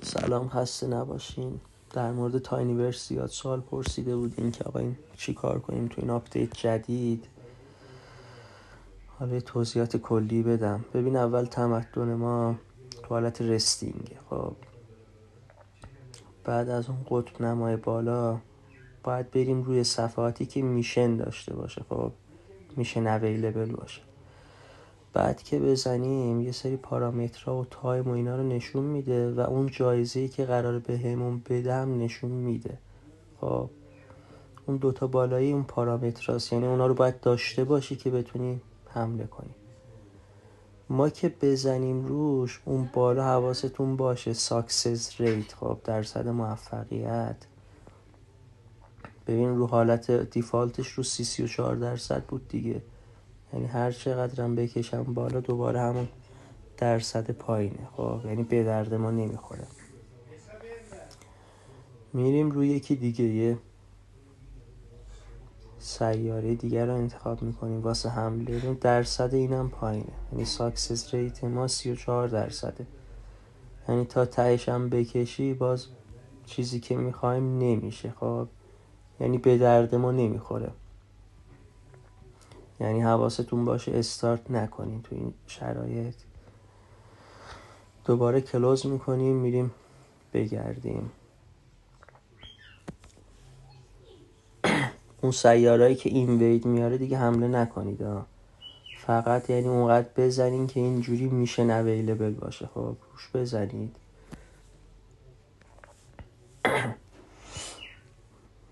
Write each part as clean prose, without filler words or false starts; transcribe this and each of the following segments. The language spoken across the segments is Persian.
سلام، خسته نباشین. در مورد تاینیورس زیاد سوال پرسیده بودین که آقا این چی کار کنیم تو این آپدیت جدید. حالا توضیحات کلی بدم. ببین، اول تمدن ما تو حالت رستینگه. خب بعد از اون قطب نمای بالا باید بریم روی صفحاتی که میشن داشته باشه. خب میشن اویلیبل باشه. بعد که بزنیم یه سری پارامترها و تایم و اینا رو نشون میده و اون جایزه‌ای که قراره بهمون بده هم نشون میده. خب اون دوتا بالایی اون پارامتراست، یعنی اونا رو باید داشته باشی که بتونی حمله کنی. ما که بزنیم روش اون بالا حواستون باشه ساکسس ریت، خب درصد موفقیت. ببین رو حالت دیفالتش رو 34% بود دیگه، یعنی هر چقدرم بکشم بالا دوباره همون درصد پایینه. خب یعنی به درد ما نمیخوره. میریم روی یکی دیگه، یه سیاره دیگر رو انتخاب میکنیم واسه حمله. درصد اینم پایینه، یعنی ساکسس ریت ما 34%. یعنی تا تهش هم بکشی باز چیزی که میخوایم نمیشه. خب یعنی به درد ما نمیخوره. یعنی حواستون باشه استارت نکنین تو این شرایط. دوباره کلوز میکنیم، میریم بگردیم. اون سیارهایی که اینوید میاره دیگه حمله نکنید فقط یعنی اونقدر بزنین که اینجوری میشن اویلیبل باشه. خب روش بزنید.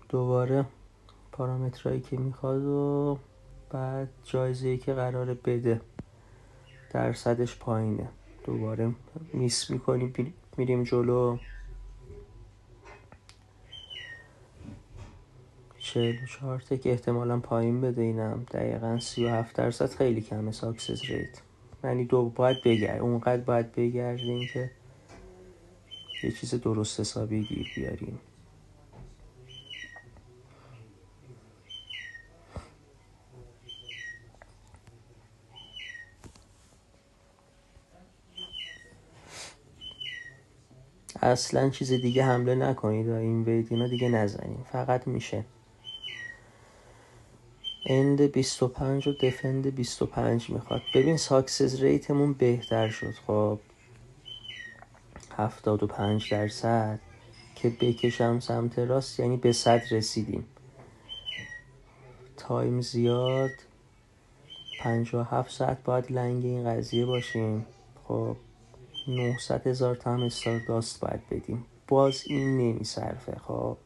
دوباره پارامترهایی که میخواد و بعد جایزه‌ای که قراره بده درصدش پایینه. دوباره میس میکنیم، میریم جلو. 44 که احتمالا پایین بده. اینم دقیقا 37%. خیلی کمه ساکسس ریت. یعنی باید بگرد، اونقدر باید بگردیم که یه چیز درست حسابی گیر بیاریم. اصلا چیز دیگه حمله نکنید، این وید اینا دیگه نزنید، فقط میشه اند 25 و دفند 25 میخواد. ببین ساکسس ریتمون بهتر شد. خب 75% که بکشم سمت راست یعنی به 100 رسیدیم. تایم زیاد 57 ساعت باید لنگ این قضیه باشیم. خب 900,000 تا هم استارداست باید بدیم. باز این نمیصرفه. خب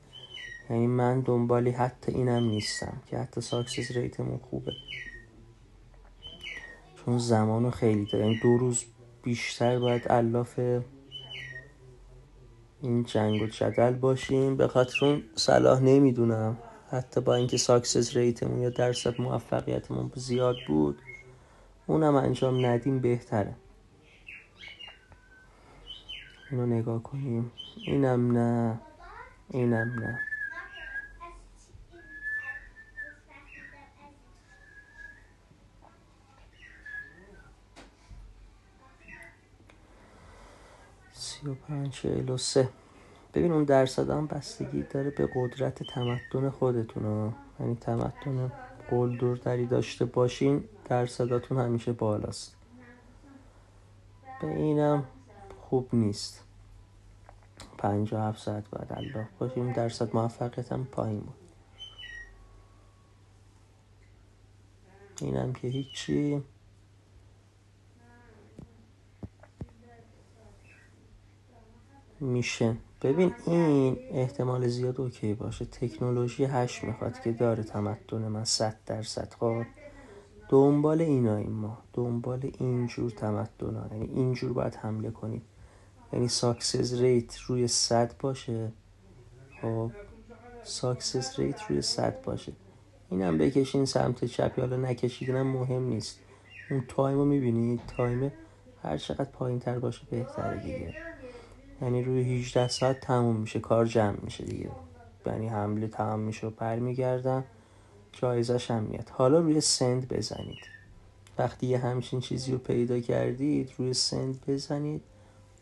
یعنی من دنبالی حتی اینم نیستم که حتی ساکسس ریتمون خوبه، چون زمانو خیلی داره. یعنی 2 روز بیشتر باید الاف این جنگ و جدل باشیم. به خاطر اون صلاح نمیدونم حتی با اینکه ساکسس ریتمون یا درصد موفقیتمون زیاد بود اونم انجام ندیم بهتره. اینو نگاه کنیم. اینم نه، اینم نه. سی و 543. ببین اون درصد هم بستگی داره به قدرت تمدن خودتون. یعنی تمدن قلدر دری داشته باشین درصداتون همیشه بالاست. به اینم خوب نیست. 57 ساعت بعد الله باشیم، درصد موفقیت هم پایین بود. اینم که هیچی. میشه ببین این احتمال زیاد اوکی باشه. تکنولوژی 8 میخواد که داره تمدن من 100%. خب دنبال ایناییم ما، دنبال اینجور تمدن ها. یعنی اینجور باید حمله کنید، یعنی ساکسس ریت روی 100 باشه. خب ساکسس ریت روی 100 باشه. اینم بکشین سمت چپ، حالا نکشیدنم مهم نیست. اون تایم رو میبینید، تایم هر چقدر پایین تر باشه بهتره دیگه. یعنی روی 18 ساعت تموم میشه، کار جمع میشه دیگه. یعنی حمله تمام میشه و برمیگردن، جایزش هم میاد. حالا روی سند بزنید. وقتی یه همچین چیزی رو پیدا کردید روی سند بزنید.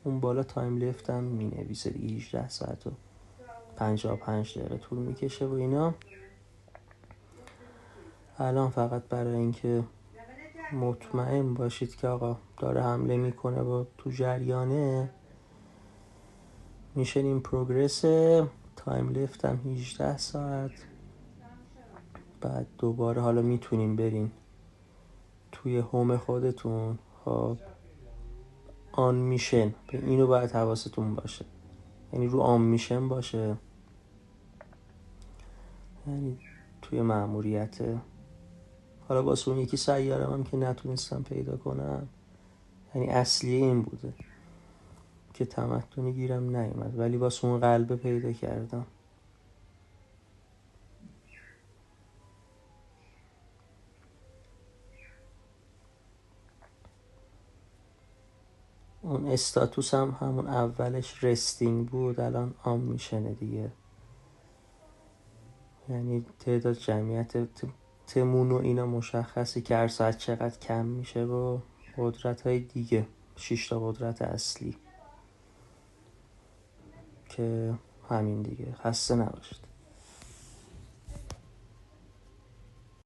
اون بالا تایم لفت هم می نویسه دیگه 18 ساعت و 55 دقیقه طول میکشه و اینا. الان فقط برای اینکه مطمئن باشید که آقا داره حمله میکنه و تو جریانه، میشن این پروگرس تایم لفت هم 18 ساعت. بعد دوباره حالا میتونین برین توی هوم خودتون، خب آن میشن، به اینو باید حواستون باشه، یعنی رو آن میشن باشه، یعنی توی مأموریت. حالا واسه اون یکی سیارم هم که نتونستم پیدا کنم، یعنی اصلی این بوده که تمدنی گیرم نیومد، ولی واسه اون قلبه پیدا کردم. اون استاتوس هم همون اولش رستینگ بود، الان آن میشنه دیگه، یعنی تعداد جمعیت تمون و اینا مشخصی که هر ساعت چقدر کم میشه و قدرت های دیگه 6 تا قدرت اصلی که همین دیگه. خسته نباشید.